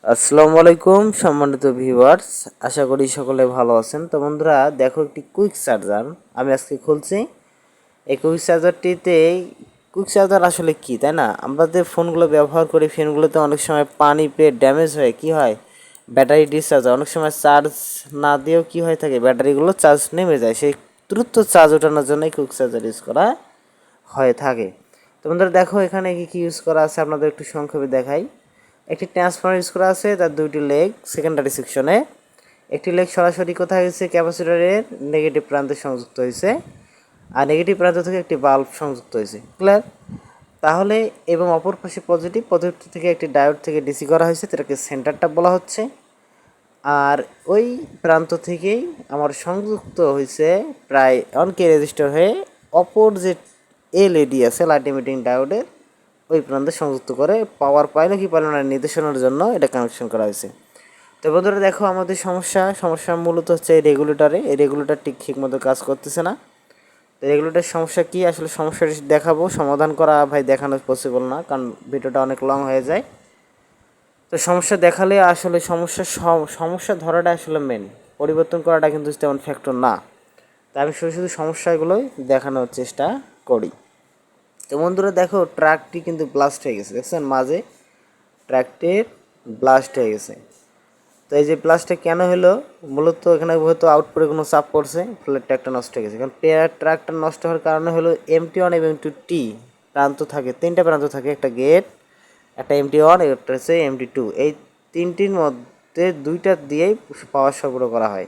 আসসালামু আলাইকুম সম্মানিত ভিউয়ার্স, আশা করি সকলে ভালো আছেন। তো বন্ধুরা দেখো, একটি কুইক চার্জার আমি আজকে খুলছি। এই কুইক চার্জারটিতে কুইক চার্জার আসলে কি, তাই না? আমরা যে ফোনগুলো ব্যবহার করি, ফোনগুলোতে অনেক সময় পানি পেয়ে ড্যামেজ হয়, কি হয়, ব্যাটারি ডিসচার্জ হয়। অনেক সময় চার্জ না দিয়েও কি হয়ে থাকে, ব্যাটারিগুলো চার্জ নেমে যায়। সেই দ্রুত চার্জ ওঠানোর জন্য কুইক চার্জার ইউজ করা হয়ে থাকে। তো বন্ধুরা দেখো, এখানে কি কি ইউজ করা আছে আপনাদের একটু সংক্ষেপে দেখাই। একটি ট্রান্সফর্মার ইউজ করা আছে, তার দুইটি লেগ সেকেন্ডারি সেকশনে। একটি লেগ সরাসরি কোথায় হয়েছে, ক্যাপাসিটরের নেগেটিভ প্রান্তে সংযুক্ত হয়েছে, আর নেগেটিভ প্রান্ত থেকে একটি বাল্ব সংযুক্ত হয়েছে। ক্লিয়ার? তাহলে এবং অপর পাশে পজিটিভ পজিটিভ থেকে একটি ডায়োড থেকে ডিসি করা হয়েছে, যেটাকে সেন্টারটা বলা হচ্ছে। আর ওই প্রান্ত থেকেই আমার সংযুক্ত হয়েছে প্রায় 1K রেজিস্টার হয়ে অপর যে এলইডি আছে, লাইট ইমিটিং ডায়োডের ওই প্রান্তে সংযুক্ত করে পাওয়ার পাইলো কি পাইলো না নির্দেশনার জন্য এটা কানেকশন করা হয়েছে। তো বন্ধুরা দেখো, আমাদের সমস্যা মূলত হচ্ছে এই রেগুলেটরে। এই রেগুলেটর ঠিক মতো কাজ করতেছে না। তো রেগুলেটর সমস্যা কি, আসলে সমস্যাটি দেখাবো। সমাধান করা ভাই দেখানো পসিবল না, কারণ ভিডিওটা অনেক লং হয়ে যায়। তো সমস্যা দেখালে আসলে সমস্যা ধরাটা আসলে মেন, পরিবর্তন করাটা কিন্তু তেমন ফ্যাক্টর না। তাই আমি শুধু সমস্যাগুলোই দেখানোর চেষ্টা করি। তো বন্ধুরা দেখো, ট্রাকটি কিন্তু ব্লাস্ট হয়ে গেছে, দেখছেন মাঝে ট্রাকটির ব্লাস্ট হয়ে গেছে। তো এই যে ব্লাস্টটা কেন হলো, মূলত এখানে হয়তো আউটপুটে কোনো চাপ পড়ছে, ফলে ট্রাকটা নষ্ট হয়ে গেছে। কারণ ট্রাকটা নষ্ট হওয়ার কারণে হলো MT1 এবং MT2 প্রান্ত থাকে, তিনটা প্রান্ত থাকে, একটা গেট, একটা MT1, একটা হচ্ছে MT2। এই তিনটির মধ্যে দুইটা দিয়েই পাওয়ার সরবরাহ করা হয়।